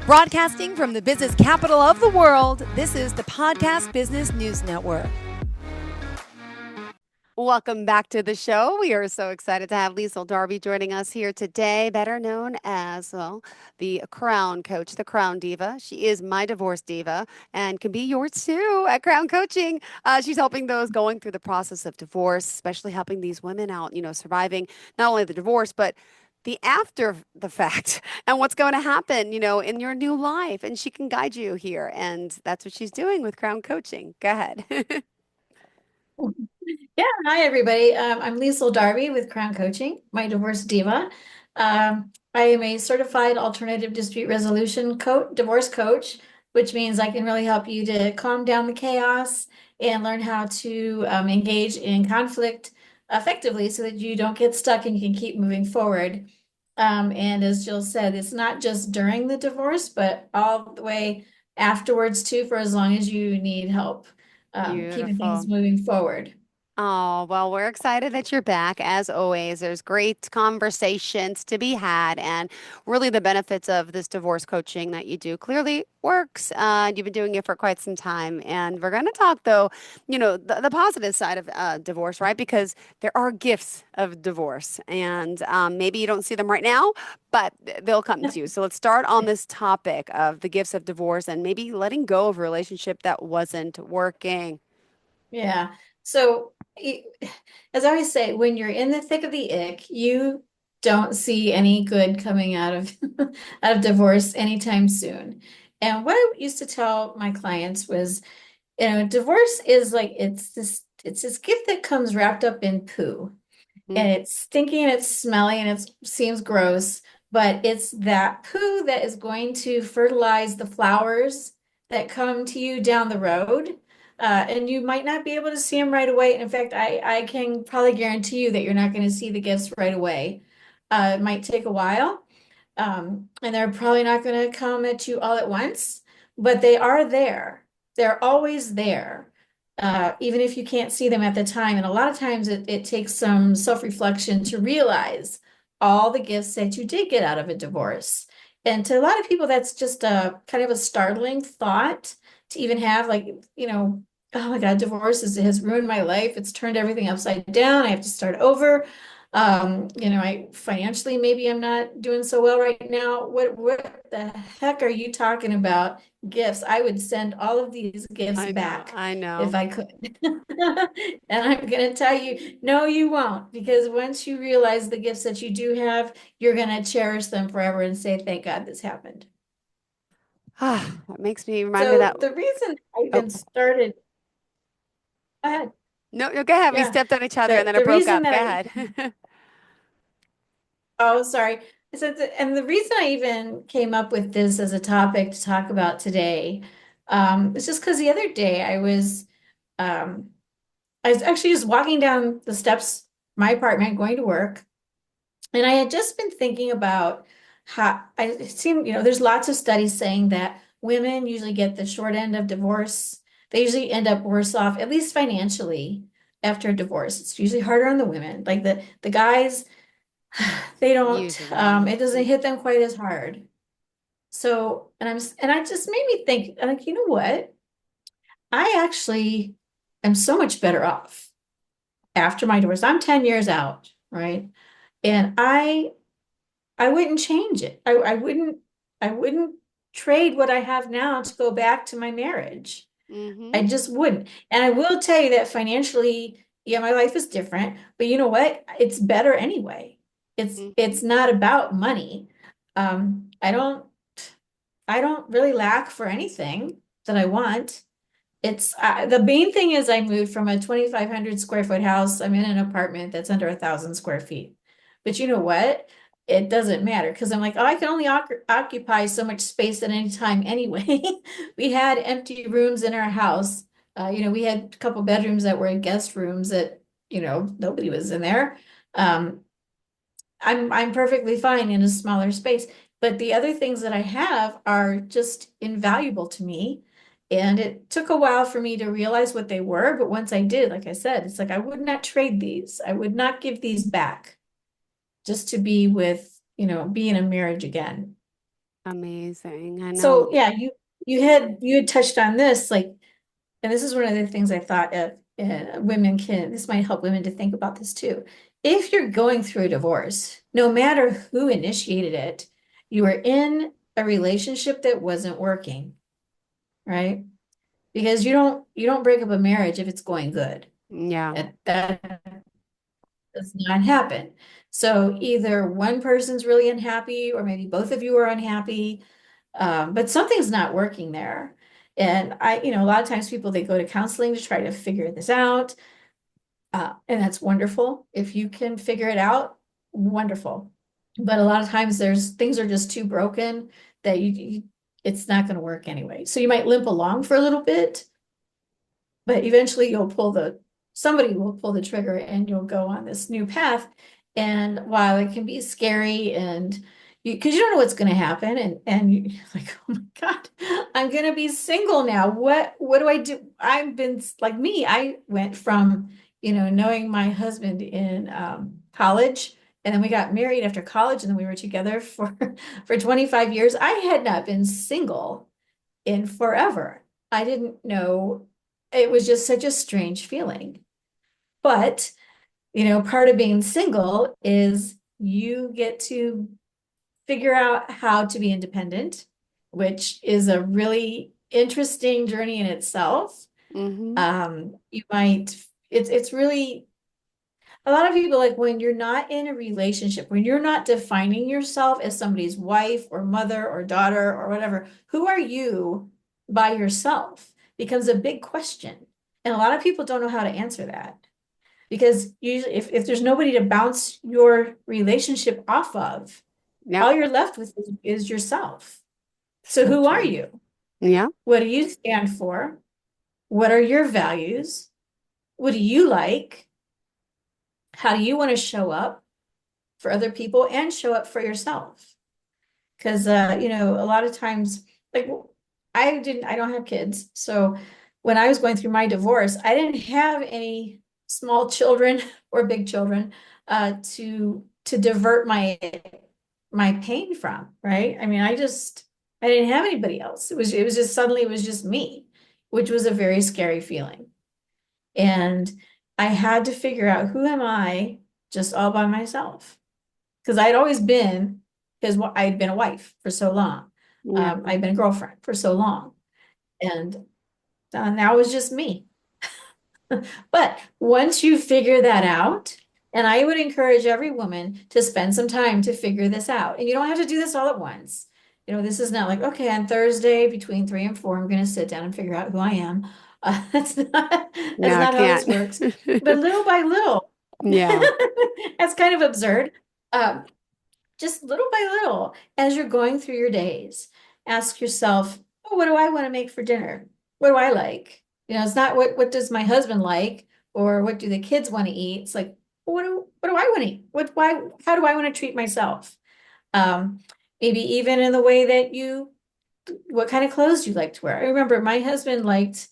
Broadcasting from the business capital of the world, this is the Podcast Business News Network. Welcome back to the show. We are so excited to have Liesel Darby joining us here today, better known as, well, the Crown Coach, the Crown Diva. She is my divorce diva and can be yours too at Crown Coaching. She's helping those going through the process of divorce, especially helping these women out, surviving not only the divorce, but the after the fact and what's going to happen, in your new life. And she can guide you here. And that's what she's doing with Crown Coaching. Go ahead. Yeah, hi everybody. I'm Liesel Darby with Crown Coaching, my divorce diva. I am a certified alternative dispute resolution divorce coach, which means I can really help you to calm down the chaos and learn how to engage in conflict effectively so that you don't get stuck and you can keep moving forward. And as Jill said, it's not just during the divorce, but all the way afterwards too, for as long as you need help keeping things Beautiful. moving forward. Oh, well, we're excited that you're back. As always, there's great conversations to be had, and really the benefits of this divorce coaching that you do clearly works. You've been doing it for quite some time, and we're going to talk, though, the positive side of divorce, right? Because there are gifts of divorce, and maybe you don't see them right now, but they'll come to you. So let's start on this topic of the gifts of divorce and maybe letting go of a relationship that wasn't working. Yeah. So, as I always say, when you're in the thick of the ick, you don't see any good coming out of out of divorce anytime soon. And what I used to tell my clients was, divorce is like it's this gift that comes wrapped up in poo. And it's stinky and it's smelly and it seems gross, but it's that poo that is going to fertilize the flowers that come to you down the road. And you might not be able to see them right away. In fact, I can probably guarantee you that you're not going to see the gifts right away. It might take a while, and they're probably not going to come at you all at once, but they are there. They're always there, even if you can't see them at the time. And a lot of times it takes some self-reflection to realize all the gifts that you did get out of a divorce. And to a lot of people, that's just a kind of a startling thought to even have, like, oh my God, has ruined my life. It's turned everything upside down. I have to start over. I financially, maybe I'm not doing so well right now. What the heck are you talking about? Gifts. I would send all of these gifts back I if know. I could. And I'm going to tell you, no, you won't, because once you realize the gifts that you do have, you're going to cherish them forever and say, thank God this happened. That makes me remind me of So that. the reason I Oh, even started, go ahead. no, go ahead. We Yeah. stepped on each other and then it The broke reason up. that Go I ahead. Oh, sorry. And the reason I even came up with this as a topic to talk about today, is just because the other day um, I was actually just walking down the steps, my apartment, going to work, and I had just been thinking about how it seemed, there's lots of studies saying that women usually get the short end of divorce. They usually end up worse off, at least financially, after a divorce. It's usually harder on the women. Like the guys, they don't, Usually. it doesn't hit them quite as hard. So, and I just made me think, like, you know what? I actually am so much better off after my divorce. I'm 10 years out, right? And I wouldn't change it. I wouldn't trade what I have now to go back to my marriage. Mm-hmm. I just wouldn't. And I will tell you that financially, yeah, my life is different, but you know what? It's better anyway. Mm-hmm. It's not about money. Um, I don't I don't really lack for anything that I want. It's the main thing is I moved from a 2,500 square foot house. I'm in an apartment that's under 1,000 square feet. But you know what? It doesn't matter because I'm like, oh, I can only occupy so much space at any time anyway. We had empty rooms in our house. We had a couple bedrooms that were guest rooms that, nobody was in there. Um, I'm perfectly fine in a smaller space. But the other things that I have are just invaluable to me. And it took a while for me to realize what they were. But once I did, like I said, it's like I would not trade these. I would not give these back just to be with, be in a marriage again. Amazing. I So know. yeah, you had touched on this, like, and this is one of the things I thought of, women can, this might help women to think about this too. If you're going through a divorce, no matter who initiated it, you were in a relationship that wasn't working, right? Because you don't break up a marriage if it's going good. Yeah. That does not happen. So either one person's really unhappy, or maybe both of you are unhappy, but something's not working there. And a lot of times people, they go to counseling to try to figure this out. And that's wonderful. If you can figure it out, wonderful. But a lot of times there's things are just too broken that it's not going to work anyway. So you might limp along for a little bit, but eventually somebody will pull the trigger and you'll go on this new path. And while it can be scary, and because you don't know what's going to happen, and you're like, oh my God, I'm going to be single now. What do I do? I've been like me. I went from, knowing my husband in college, and then we got married after college, and then we were together for for 25 years. I had not been single in forever. I didn't know. It was just such a strange feeling. But, part of being single is you get to figure out how to be independent, which is a really interesting journey in itself. Mm-hmm. You might, it's really, a lot of people, like, when you're not in a relationship, when you're not defining yourself as somebody's wife or mother or daughter or whatever, who are you by yourself becomes a big question. And a lot of people don't know how to answer that, because usually if there's nobody to bounce your relationship off of, Yep. all you're left with is yourself. So So who are true. you? Yeah. What do you stand for? What are your values? What do you like? How do you want to show up for other people and show up for yourself? Because a lot of times, like, I don't have kids. So when I was going through my divorce, I didn't have any small children or big children to divert my pain from, right? I mean, I didn't have anybody else. It was just suddenly it was just me, which was a very scary feeling. And I had to figure out, who am I just all by myself? Because I'd always been, because I'd been a wife for so long. Yeah. I'd been a girlfriend for so long. And now it was just me. But once you figure that out, and I would encourage every woman to spend some time to figure this out. And you don't have to do this all at once. This is not like, okay, on Thursday between 3 and 4, I'm going to sit down and figure out who I am. That's No, I not how this can't. works. But little by little, Yeah. that's kind of absurd. Um, just little by little, as you're going through your days, ask yourself, oh, what do I want to make for dinner? What do I like? It's not what does my husband like, or what do the kids want to eat? It's like, what do I want to eat? How do I want to treat myself? Um, Maybe even in the way that what kind of clothes you like to wear. I remember my husband liked,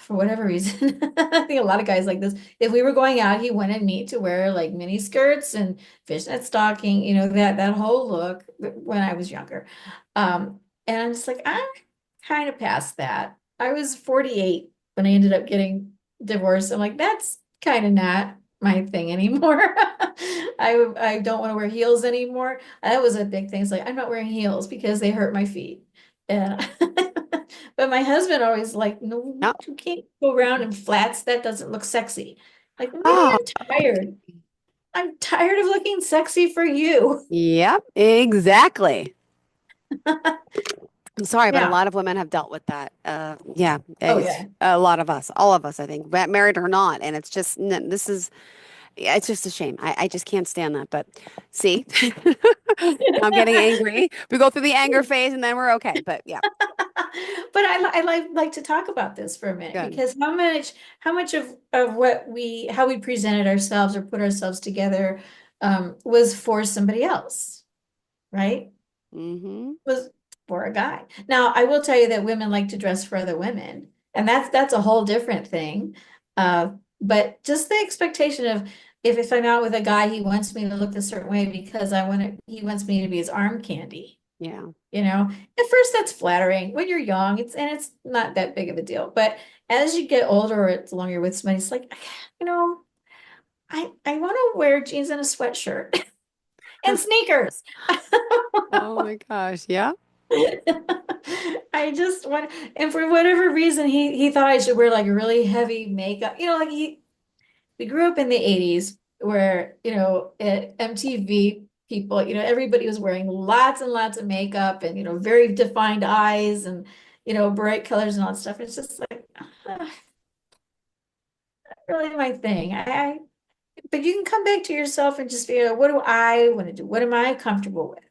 for whatever reason, I think a lot of guys like this. If we were going out, he wanted me to wear like mini skirts and fishnet stocking, that whole look when I was younger. And I'm just like, I'm kind of past that. I was 48 when I ended up getting divorced. I'm like, that's kind of not my thing anymore. I don't want to wear heels anymore. That was a big thing. It's like, I'm not wearing heels because they hurt my feet. And but my husband always like, no, Yep. you can't go around in flats. That doesn't look sexy. Like, maybe Oh, I'm tired. I'm tired of looking sexy for you. yep, exactly. I'm sorry, but a Yeah. lot of women have dealt with that. Yeah, Oh it's yeah. a lot of us, all of us, I think, married or not. And it's just, this is, yeah, it's just a shame. I just can't stand that. But see, now I'm getting angry. We go through the anger phase and then we're okay. But yeah, But I like to talk about this for a minute, good. because how much of how we presented ourselves or put ourselves together was for somebody else, right? Mm-hmm. Was for a guy. Now, I will tell you that women like to dress for other women, and that's a whole different thing. Uh, but just the expectation of, if I'm out with a guy, he wants me to look a certain way because he wants me to be his arm candy. Yeah. At first that's flattering when you're young, it's not that big of a deal. But as you get older, or it's longer you're with somebody, it's like, you know, I want to wear jeans and a sweatshirt and sneakers. Oh my gosh. Yeah. I just want, and for whatever reason, he thought I should wear like really heavy makeup. Like we grew up in the 80s where, at MTV people, everybody was wearing lots and lots of makeup and, very defined eyes and, bright colors and all that stuff. It's just like, not really my thing. But you can come back to yourself and just figure out, what do I want to do? What am I comfortable with?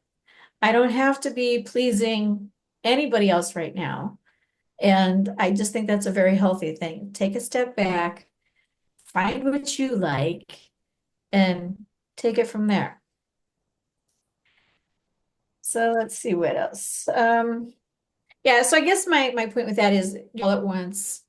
I don't have to be pleasing anybody else right now. And I just think that's a very healthy thing. Take a step back, find what you like, and take it from there. So let's see what else. Yeah, so I guess my point with that is all at once,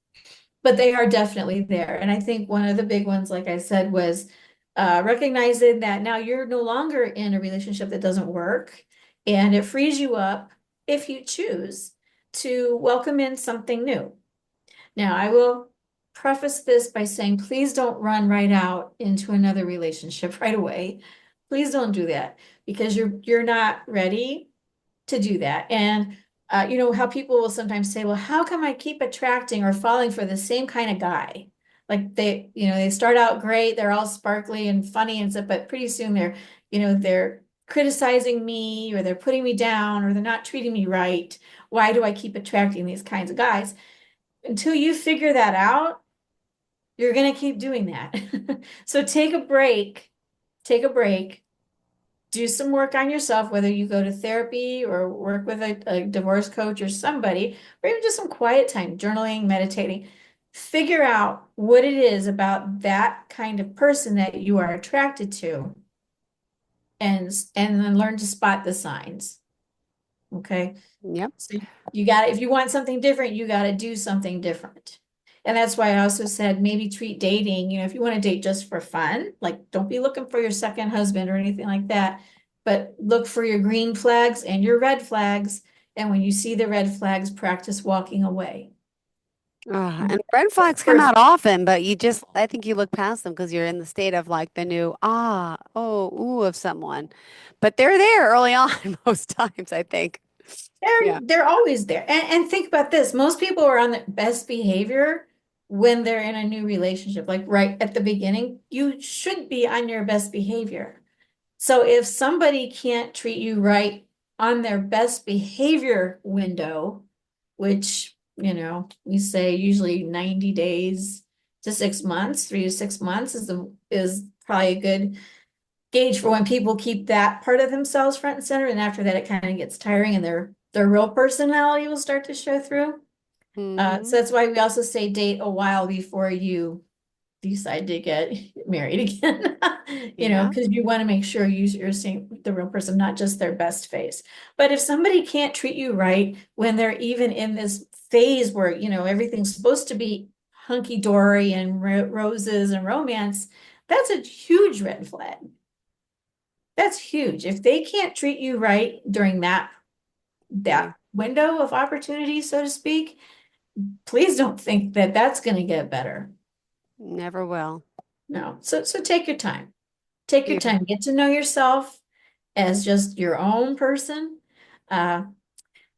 but they are definitely there. And I think one of the big ones, like I said, was recognizing that now you're no longer in a relationship that doesn't work, and it frees you up if you choose to welcome in something new. Now, I will preface this by saying, please don't run right out into another relationship right away. Please don't do that because you're not ready to do that. And how people will sometimes say, well, how come I keep attracting or falling for the same kind of guy? Like they start out great, they're all sparkly and funny and stuff, but pretty soon they're criticizing me, or they're putting me down, or they're not treating me right. Why do I keep attracting these kinds of guys? Until you figure that out, you're going to keep doing that. So take a break, do some work on yourself, whether you go to therapy or work with a divorce coach or somebody, or even just some quiet time, journaling, meditating. Figure out what it is about that kind of person that you are attracted to, and then learn to spot the signs. Okay. Yep. So you got to, if you want something different, you got to do something different. And that's why I also said maybe treat dating, if you want to date just for fun, like don't be looking for your second husband or anything like that, but look for your green flags and your red flags. And when you see the red flags, practice walking away. And red flags come out often, but I think you look past them because you're in the state of like the new, ooh of someone. But they're there early on most times, I think. Yeah. They're always there. And think about this. Most people are on their best behavior when they're in a new relationship. Like right at the beginning, you should be on your best behavior. So if somebody can't treat you right on their best behavior window, which, we say usually 90 days to 6 months, 3 to 6 months is probably a good gauge for when people keep that part of themselves front and center. And after that, it kind of gets tiring and their real personality will start to show through. Mhm. So that's why we also say date a while before you decide to get married again. Yeah. Because you want to make sure you're seeing the real person, not just their best face. But if somebody can't treat you right when they're even in this phase where, everything's supposed to be hunky-dory and roses and romance, that's a huge red flag. That's huge. If they can't treat you right during that Yeah. window of opportunity, so to speak, please don't think that that's going to get better. Never will. No. So take your time. Take your Beautiful. time. Get to know yourself as just your own person. Uh,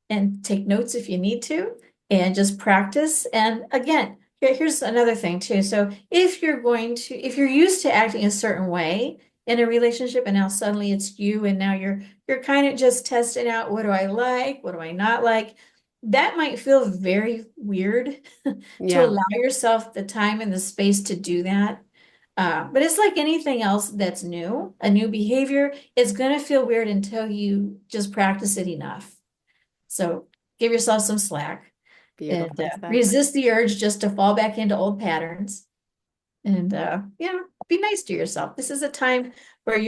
and take notes if you need to, and just practice. And again, here's another thing too. So if you're used to acting a certain way in a relationship, and now suddenly it's you, and now you're kind of just testing out, what do I like? What do I not like? That might feel very weird to Yeah. allow yourself the time and the space to do that. But it's like anything else that's new, a new behavior, it's going to feel weird until you just practice it enough. So give yourself some slack and Beautifully said. resist the urge just to fall back into old patterns. And be nice to yourself. This is a time where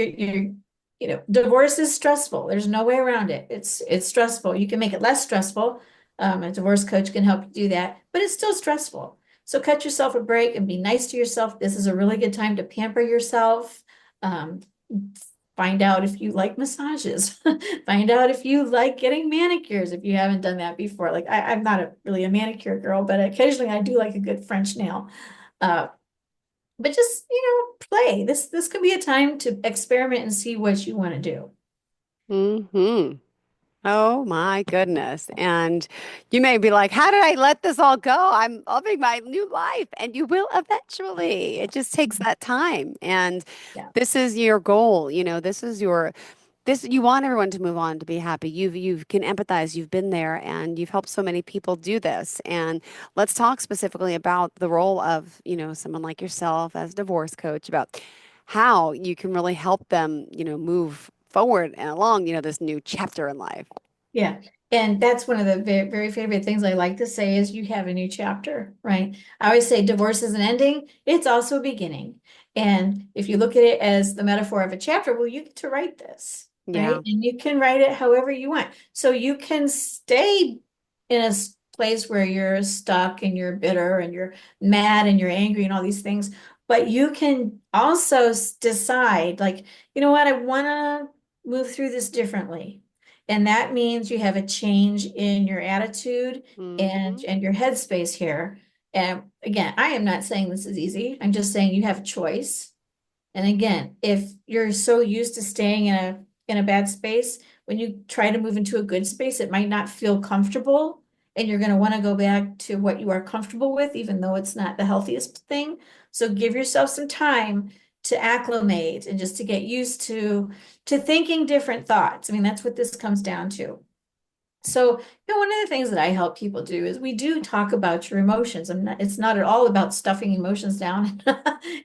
divorce is stressful. There's no way around it. It's stressful. You can make it less stressful. A divorce coach can help you do that, but it's still stressful. So cut yourself a break and be nice to yourself. This is a really good time to pamper yourself. Um, Find out if you like massages. Find out if you like getting manicures if you haven't done that before. Like I'm not really a manicure girl, but occasionally I do like a good French nail. Uh, but just, play. This could be a time to experiment and see what you want to do. Hmm. Oh my goodness. And you may be like, how did I let this all go? I'm loving my new life. And you will eventually. It just takes that time. And Yeah. this is your goal. This is you want everyone to move on to be happy. You can empathize. You've been there and you've helped so many people do this. And let's talk specifically about the role of, someone like yourself as a divorce coach about how you can really help them, move forward and along, this new chapter in life. Yeah. And that's one of the very, very favorite things I like to say is you have a new chapter, right? I always say divorce is an ending, it's also a beginning. And if you look at it as the metaphor of a chapter, well, you get to write this, right? Yeah. And you can write it however you want. So you can stay in a place where you're stuck and you're bitter and you're mad and you're angry and all these things, but you can also decide, like, you know what, I want to move through this differently. And that means you have a change in your attitude and Hmm. your headspace here. And again, I am not saying this is easy. I'm just saying you have a choice. And again, if you're so used to staying in a bad space, when you try to move into a good space, it might not feel comfortable. And you're going to want to go back to what you are comfortable with, even though it's not the healthiest thing. So give yourself some time to acclimate and just to get used to thinking different thoughts. I mean, that's what this comes down to. So, one of the things that I help people do is we do talk about your emotions. It's not at all about stuffing emotions down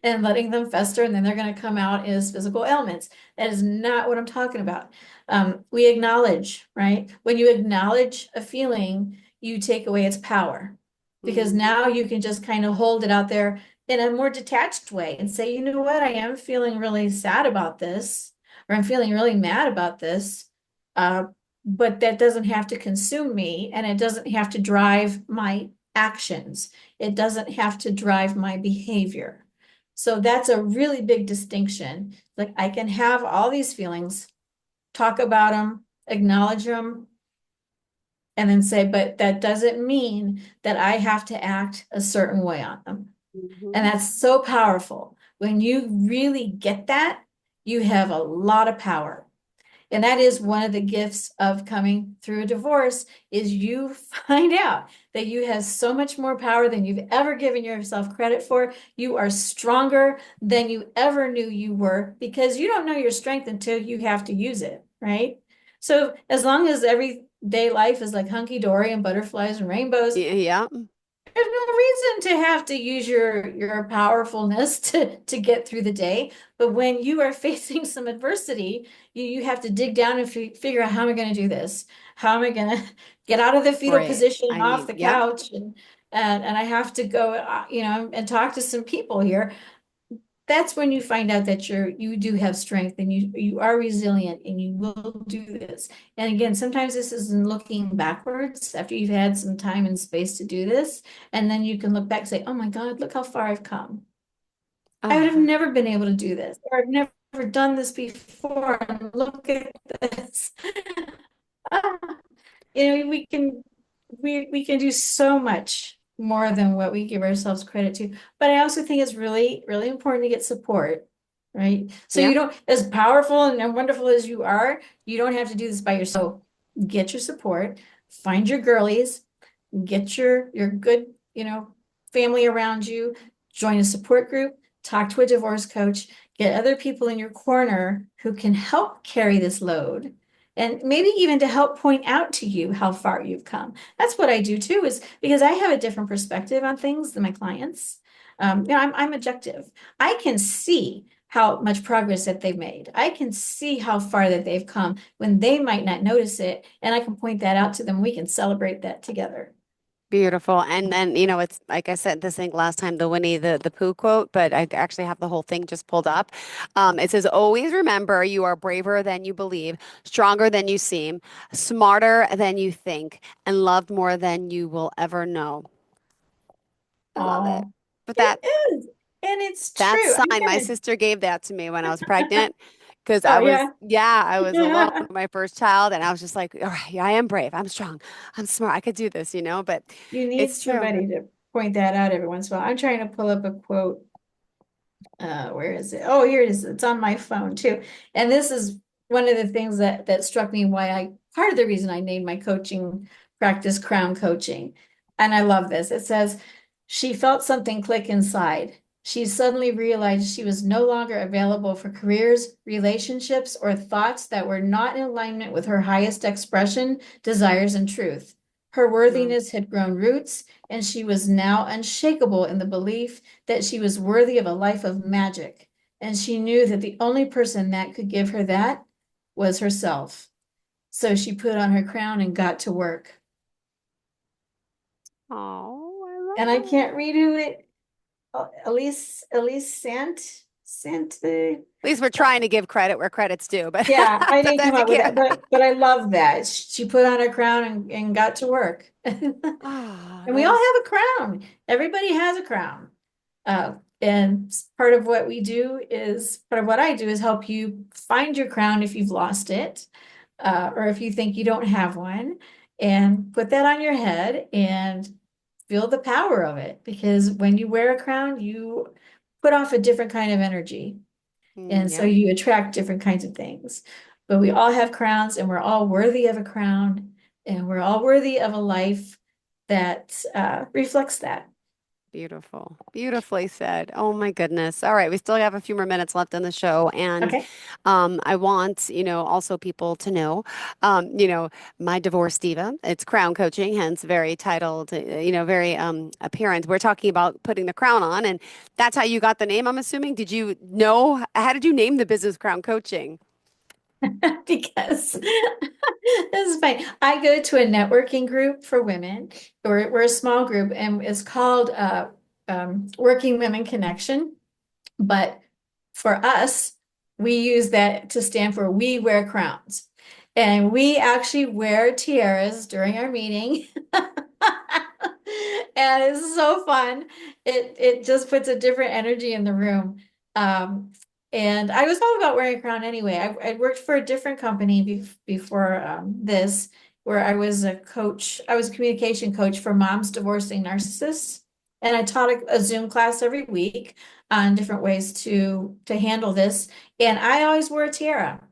and letting them fester and then they're going to come out as physical ailments. That is not what I'm talking about. We acknowledge, right? When you acknowledge a feeling, you take away its power because Hmm. now you can just kind of hold it out there in a more detached way and say, you know what, I am feeling really sad about this, or I'm feeling really mad about this. Uh, but that doesn't have to consume me and it doesn't have to drive my actions. It doesn't have to drive my behavior. So that's a really big distinction. Like I can have all these feelings, talk about them, acknowledge them, and then say, but that doesn't mean that I have to act a certain way on them. And Hmm. that's so powerful. When you really get that, you have a lot of power. And that is one of the gifts of coming through a divorce is you find out that you have so much more power than you've ever given yourself credit for. You are stronger than you ever knew you were because you don't know your strength until you have to use it, right? So as long as everyday life is like hunky-dory and butterflies and rainbows, Yeah. there's no reason to have to use your powerfulness to get through the day. But when you are facing some adversity, you have to dig down and figure out how am I going to do this? How am I going to get out of the fetal Right. position I off mean, the yep. couch and I have to go and talk to some people here. That's when you find out that you do have strength and you are resilient and you will do this. And again, sometimes this is in looking backwards after you've had some time and space to do this. And then you can look back and say, oh my God, look how far I've come. I would have Ah, never been able to do this, or I've never done this before. And look at this. Ah, we can do so much more than what we give ourselves credit to. But I also think it's really, really important to get support, right? So you yep. don't, as powerful and wonderful as you are, you don't have to do this by yourself. Get your support, find your girlies, get your good, family around you, join a support group, talk to a divorce coach, get other people in your corner who can help carry this load. And maybe even to help point out to you how far you've come. That's what I do too, is because I have a different perspective on things than my clients. I'm objective. I can see how much progress that they've made. I can see how far that they've come when they might not notice it, and I can point that out to them. We can celebrate that together. Beautiful. And then, it's like I said this thing last time, the Winnie the Pooh quote, but I actually have the whole thing just pulled up. It says, always remember you are braver than you believe, stronger than you seem, smarter than you think, and loved more than you will ever know. I love it. Oh, But it is. And it's that true. I'm sign, my gonna, sister gave that to me when I was pregnant. because Oh yeah. I was alone with my first child, and I was just like, all right, yeah, I am brave, I'm strong, I'm smart, I could do this, but You need it's true. somebody to point that out every once in a while. I'm trying to pull up a quote. Where is it? Oh, here it is. It's on my phone too. And this is one of the things that struck me why part of the reason I named my coaching practice Crown Coaching. And I love this. It says, she felt something click inside. She suddenly realized she was no longer available for careers, relationships, or thoughts that were not in alignment with her highest expression, desires, and truth. Her Mm, worthiness had grown roots, and she was now unshakable in the belief that she was worthy of a life of magic. And she knew that the only person that could give her that was herself. So she put on her crown and got to work. oh, I love And I that. can't read who it, Elise Sant, At least we're trying to give credit where credit's due, but yeah, I didn't come sometimes you up with that, can't. but I love that. She put on her crown and got to work. Ah, And we that all is have a crown. Everybody has a crown. And part of what we do is, part of what I do is help you find your crown if you've lost it, or if you think you don't have one, and put that on your head and feel the power of it. Because when you wear a crown, you put off a different kind of energy. And so yeah. you attract different kinds of things. But we all have crowns and we're all worthy of a crown and we're all worthy of a life that reflects that. Beautiful. Beautifully said. Oh my goodness. All right, we still have a few more minutes left in the show, and Okay. I want, also people to know, my divorce diva. It's crown coaching, hence very titled, very apparent. We're talking about putting the crown on, and that's how you got the name, I'm assuming. Did you know? How did you name the business Crown Coaching? Because this is fine. I go to a networking group for women. We're a small group and it's called Working Women Connection. But for us, we use that to stand for We Wear Crowns. And we actually wear tiaras during our meeting. And it's so fun. It just puts a different energy in the room. Um, and I was all about wearing a crown anyway. I worked for a different company before this, where I was a coach. I was a communication coach for moms divorcing narcissists. And I taught a Zoom class every week on different ways to handle this. And I always wore a tiara.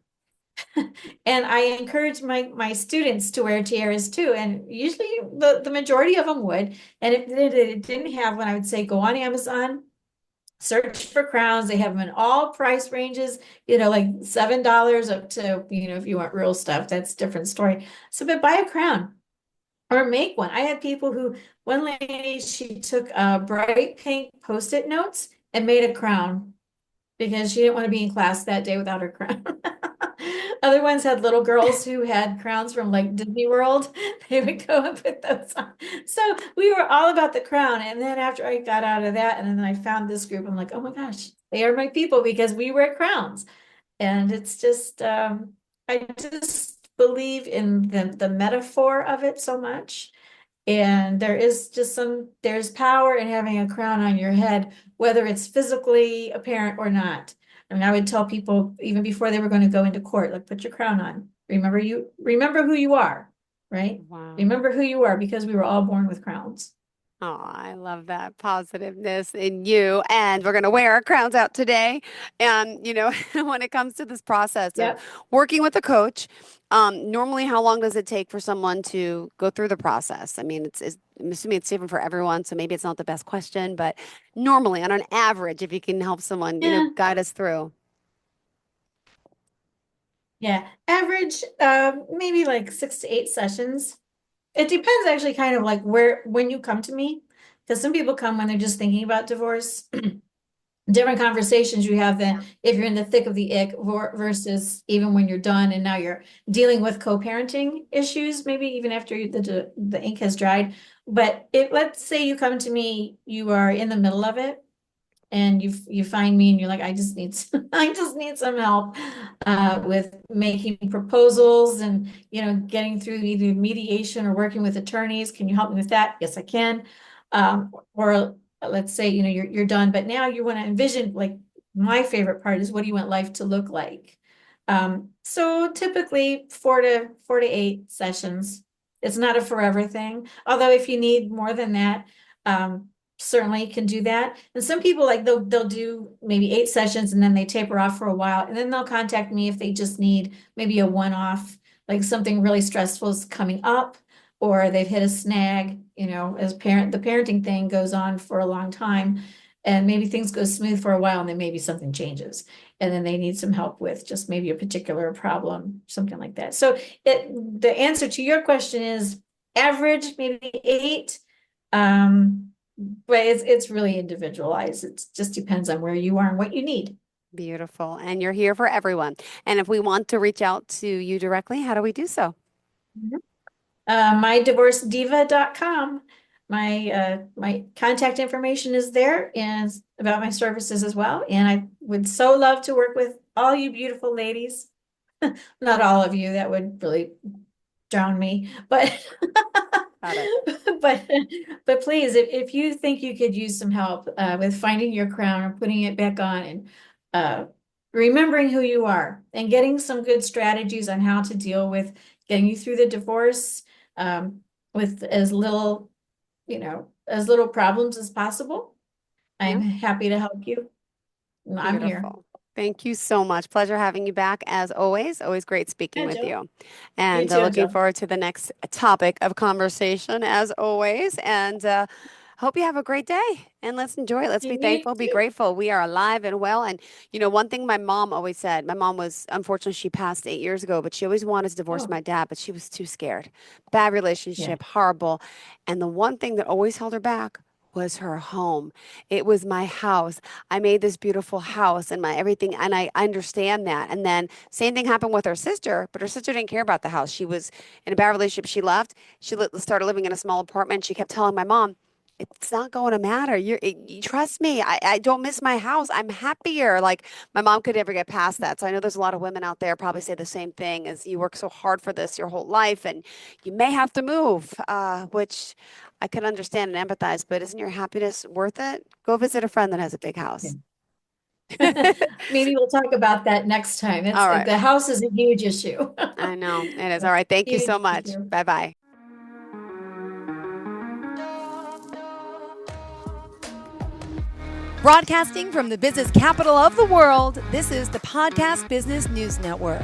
And I encourage my students to wear tiaras too. And usually the majority of them would. And if it didn't have one, I would say go on Amazon, search for crowns. They have them in all price ranges, like $7 up to, if you want real stuff, that's a different story. So, but buy a crown or make one. I had people one lady, she took bright pink Post-it notes and made a crown because she didn't want to be in class that day without her crown. Other ones had little girls who had crowns from like Disney World. They would go and put those on. So we were all about the crown. And then after I got out of that, and then I found this group, I'm like, oh my gosh, they are my people because we wear crowns. And it's just, I just believe in the metaphor of it so much. And there's power in having a crown on your head, whether it's physically apparent or not. I mean, I would tell people even before they were going to go into court, like, put your crown on. Remember who you are, right? Wow. Remember who you are because we were all born with crowns. Oh, I love that positiveness in you. And we're going to wear our crowns out today. And, when it comes to this process of Yep. working with a coach, normally how long does it take for someone to go through the process? I mean, I'm assuming it's different for everyone, so maybe it's not the best question, but normally on an average, if you can help someone, Yeah. guide us through. Yeah. Average, maybe like 6 to 8 sessions. It depends actually kind of like when you come to me, because some people come when they're just thinking about divorce. Different conversations you have than if you're in the thick of the ick versus even when you're done and now you're dealing with co-parenting issues, maybe even after the ink has dried. But let's say you come to me, you are in the middle of it and you find me and you're like, I just need I just need some help with making proposals and getting through either mediation or working with attorneys. Can you help me with that? Yes, I can. Or let's say you're done, but now you want to envision, like, my favorite part is, what do you want life to look like? So typically 4 to 8 sessions. It's not a forever thing. Although if you need more than that, certainly can do that. And some people like they'll do maybe 8 sessions and then they taper off for a while, and then they'll contact me if they just need maybe a one-off, like something really stressful is coming up, or they've hit a snag, as the parenting thing goes on for a long time, and maybe things go smooth for a while and then maybe something changes. And then they need some help with just maybe a particular problem, something like that. So the answer to your question is average, maybe 8. But it's really individualized. It just depends on where you are and what you need. Beautiful. And you're here for everyone. And if we want to reach out to you directly, how do we do so? MyDivorceDiva.com. My contact information is there, and about my services as well. And I would so love to work with all you beautiful ladies. Not all of you, that would really drown me, but Got it. but please, if you think you could use some help with finding your crown or putting it back on, and remembering who you are, and getting some good strategies on how to deal with getting you through the divorce with as little problems as possible, I'm happy to help you. I'm here. Beautiful. Thank you so much. Pleasure having you back as always. Always great speaking Yeah, with Jill. you. And too, looking Jill. forward to the next topic of conversation as always. And hope you have a great day. And let's enjoy it. Let's be You thankful, be too. grateful. We are alive and well. And one thing my mom always said, my mom was, unfortunately, she passed 8 years ago, but she always wanted to divorce Oh, my dad, but she was too scared. Bad yeah. relationship, horrible. And the one thing that always held her back was her home. It was my house. I made this beautiful house and my everything, and I understand that. And then same thing happened with her sister, but her sister didn't care about the house. She was in a bad relationship. She left. She started living in a small apartment. She kept telling my mom, it's not going to matter. You trust me. I don't miss my house. I'm happier. Like my mom could never get past that. So I know there's a lot of women out there probably say the same thing, as you work so hard for this your whole life and you may have to move, which I can understand and empathize, but isn't your happiness worth it? Go visit a friend that has a big house. Maybe we'll talk about that next time. All right. The house is a huge issue. I know it is. All right. Thank you Huge so much. issue. Bye bye. Broadcasting from the business capital of the world, this is the Podcast Business News Network.